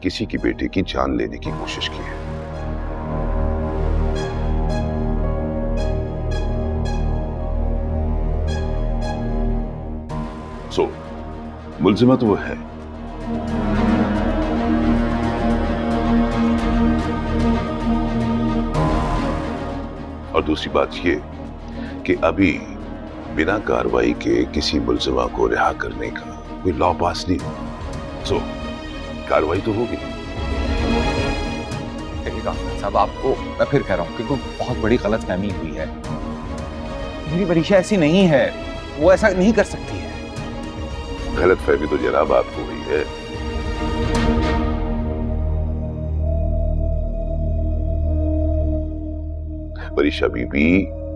किसी की बेटे की जान लेने की कोशिश की है। सो मुल्जिमा तो वो है, और दूसरी बात ये कि अभी बिना कार्रवाई के किसी मुल्जिमा को रिहा करने का कोई लॉ पास नहीं हुआ। सो कार्रवाई तो होगी। देखिएगा साहब, आपको मैं फिर कह रहा हूँ कि कोई बहुत बड़ी गलतफहमी हुई है। मेरी वरीशा ऐसी नहीं है, वो ऐसा नहीं कर सकती है। गलतफहमी तो जनाब आपको हुई है। वरीशा बीबी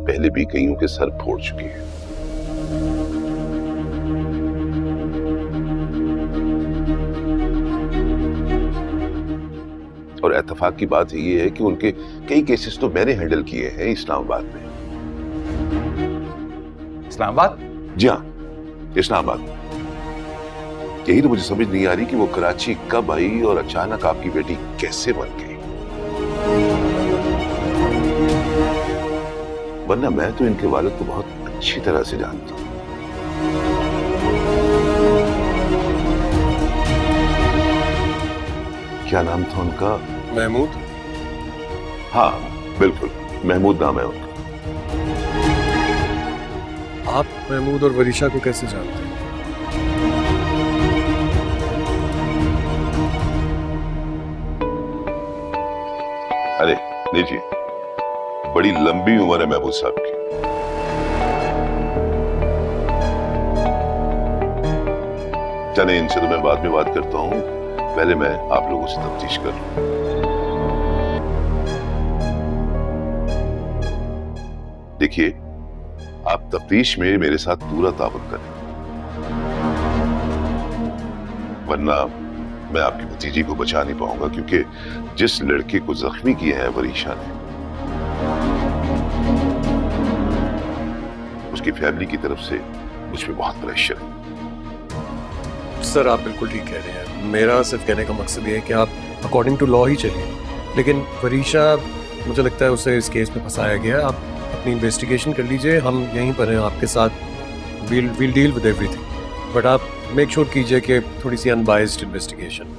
पहले भी कईयों के सर फोड़ चुकी है। और इत्तेफाक की बात ये है कि उनके कई केसेस तो मैंने हैंडल किए हैं इस्लामाबाद में। इस्लामाबाद? जी हाँ, इस्लामाबाद। यही तो मुझे समझ नहीं आ रही कि वो कराची कब आई और अचानक आपकी बेटी कैसे बन गई। वरना मैं तो इनके वालिद को बहुत अच्छी तरह से जानता हूं। क्या नाम था उनका? महमूद। हाँ बिल्कुल, महमूद नाम है उनका। आप महमूद और वरीशा को कैसे जानते हैं? अरे लीजिए, बड़ी लंबी उम्र है महमूद साहब की। चले, इनसे तो मैं बाद में बात करता हूं, पहले मैं आप लोगों से तफ्तीश कर लूं। देखिए, आप तफ्तीश में मेरे साथ पूरा ताबुत करें, वरना मैं आपकी भतीजी को बचा नहीं पाऊंगा, क्योंकि जिस लड़के को जख्मी किया है वरीशा ने, उसकी फैमिली की तरफ से मुझ पे बहुत प्रेशर है। सर आप बिल्कुल ठीक कह रहे हैं। मेरा सिर्फ कहने का मकसद ये है कि आप अकॉर्डिंग टू लॉ ही चलिए, लेकिन वरीशा मुझे लगता है उसे इस केस में फंसाया गया। आप अपनी इन्वेस्टिगेशन कर लीजिए, हम यहीं पर हैं आपके साथ। We'll deal with everything, but आप मेक श्योर कीजिए कि थोड़ी सी अनबायस्ड इन्वेस्टिगेशन।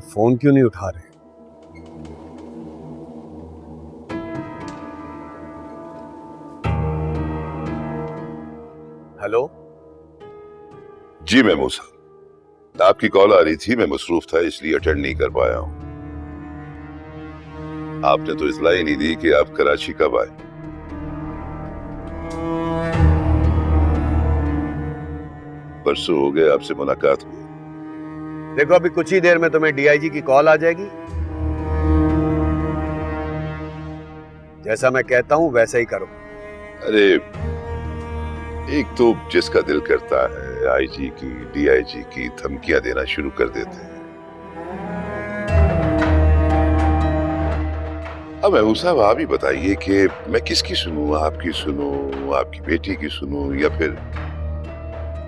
फोन क्यों नहीं उठा रहे? हेलो जी महमूद साहब, आपकी कॉल आ रही थी, मैं मसरूफ था इसलिए अटेंड नहीं कर पाया हूं। आपने तो इतला ही नहीं दी कि आप कराची कब आए। परसों हो गए आपसे मुलाकात हुई। देखो अभी कुछ ही देर में तुम्हें डीआईजी की कॉल आ जाएगी। जैसा मैं कहता हूं वैसा ही करो। अरे एक तो जिसका दिल करता है आईजी की डीआईजी की धमकियां देना शुरू कर देते हैं। अब महमूद साहब आप ही बताइए कि मैं किसकी सुनूं, आपकी सुनूं, आपकी बेटी की सुनूं, या फिर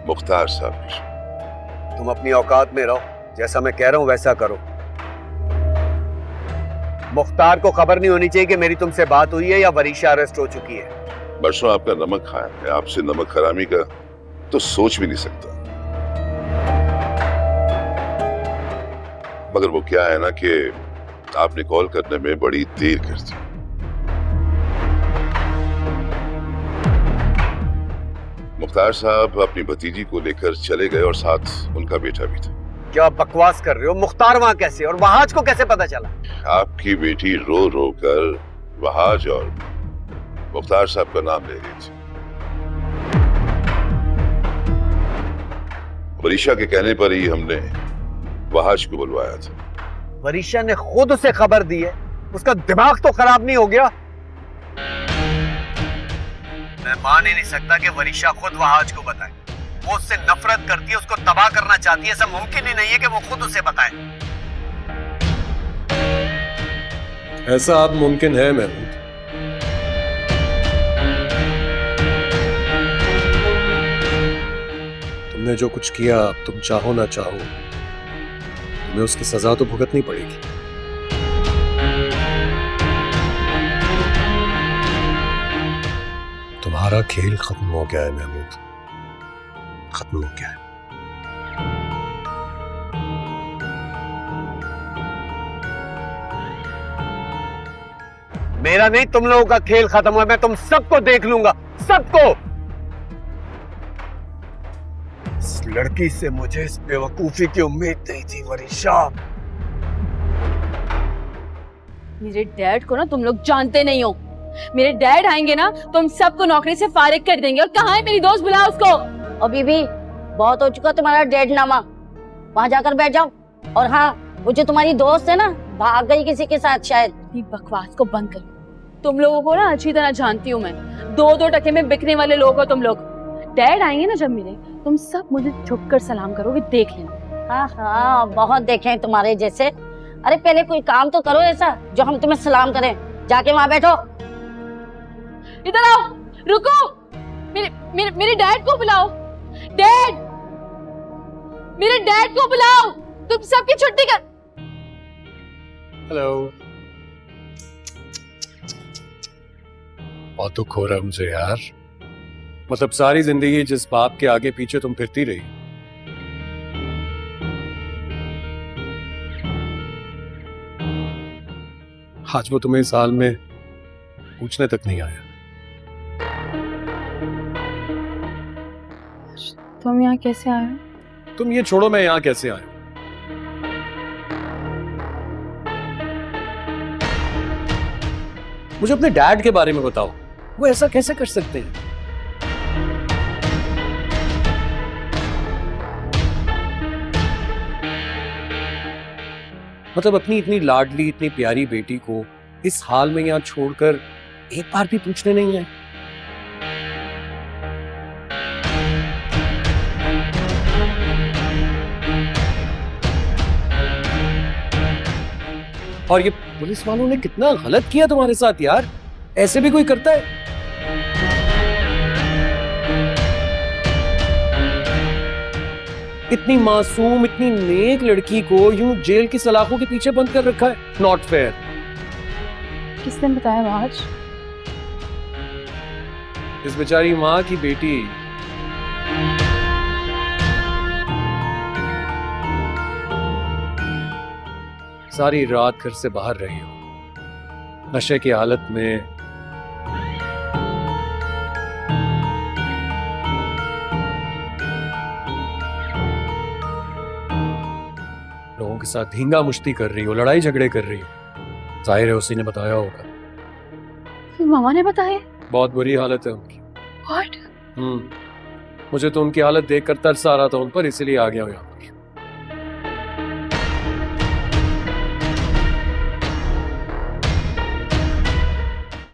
मुख्तार साहब की सुनूं? तुम अपनी औकात में रहो, जैसा मैं कह रहा हूं वैसा करो। मुख्तार को खबर नहीं होनी चाहिए कि मेरी तुमसे बात हुई है या वरीशा अरेस्ट हो चुकी है। बरसों आपका नमक खाया है, आपसे नमक हरामी का तो सोच भी नहीं सकता। मगर वो क्या है ना कि आपने कॉल करने में बड़ी देर कर दी। मुख्तार साहब अपनी भतीजी को लेकर चले गए और साथ उनका बेटा भी था। क्या बकवास कर रहे हो? मुख्तार वहां कैसे और वहाज को कैसे पता चला? आपकी बेटी रो रो कर वहाज और मुख्तार साहब का नाम ले रही थी। वरीशा के कहने पर ही हमने वहाज को बुलवाया था। वरीशा ने खुद उसे खबर दी है, उसका दिमाग तो खराब नहीं हो गया? मैं मान ही नहीं सकता कि वरीशा खुद वहाज को बताए। वो उससे नफरत करती है, उसको तबाह करना चाहती है। ऐसा मुमकिन ही नहीं है कि वो खुद उसे बताए। ऐसा अब मुमकिन है महमूद। तुमने जो कुछ किया, तुम चाहो ना चाहो तुम्हें उसकी सजा तो भुगतनी पड़ेगी। तुम्हारा खेल खत्म हो गया है महमूद, खत्म हो गया है। मेरा नहीं, तुम लोगों का खेल खत्म हुआ। मैं तुम सबको देख लूंगा, सबको। इस लड़की से मुझे इस बेवकूफी की उम्मीद नहीं थी वरीशा। मेरे डैड को ना तुम लोग जानते नहीं हो। मेरे डैड आएंगे ना तो हम सबको नौकरी से फारिग कर देंगे। और कहाँ है मेरी दोस्त, बुलाओ उसको। और बीबी, बहुत हो चुका तुम्हारा डेढ़ नामा, वहाँ जाकर बैठ जाओ। और हाँ, वो जो तुम्हारी दोस्त है ना, भाग गई किसी के साथ शायद। अपनी बकवास को बंद करो। तुम लोगों को ना अच्छी तरह जानती हूँ मैं। दो दो टके में बिकने वाले लोग हो तुम लोग। डैड आएंगे ना जब मेरे, तुम सब मुझे झुककर सलाम करोगे, देख लेना। हाँ हाँ, बहुत देखे हैं तुम्हारे जैसे। अरे पहले कोई काम तो करो ऐसा जो हम तुम्हें सलाम करें। जाके वहाँ बैठो। इधर आओ, रुको। मेरे डैड को बुलाओ। डैड, मेरे डैड को बुलाओ। तुम सबकी छुट्टी कर। हेलो। बहुत दुख हो रहा है मुझे यार। मतलब सारी जिंदगी जिस बाप के आगे पीछे तुम फिरती रही, आज वो तुम्हें इस हाल में पूछने तक नहीं आया। तुम यहाँ कैसे आए? तुम ये छोड़ो, मैं यहाँ कैसे आया। मुझे अपने डैड के बारे में बताओ, वो ऐसा कैसे कर सकते हैं? मतलब अपनी इतनी लाडली, इतनी प्यारी बेटी को इस हाल में यहां छोड़कर एक बार भी पूछने नहीं आए। और ये पुलिस वालों ने कितना गलत किया तुम्हारे साथ यार। ऐसे भी कोई करता है? इतनी मासूम, इतनी नेक लड़की को यूं जेल की सलाखों के पीछे बंद कर रखा है। Not fair. किसने बताया आज? इस बेचारी माँ की बेटी। सारी रात घर से बाहर रही हो, नशे की हालत में। लोगों के साथ धींगा मुश्ती कर रही हो, लड़ाई झगड़े कर रही हो। जाहिर है उसी ने बताया होगा। मामा ने बताया? बहुत बुरी हालत है उनकी। What? मुझे तो उनकी हालत देखकर तरस आ रहा था उन पर, इसीलिए आ गया हूं यहाँ।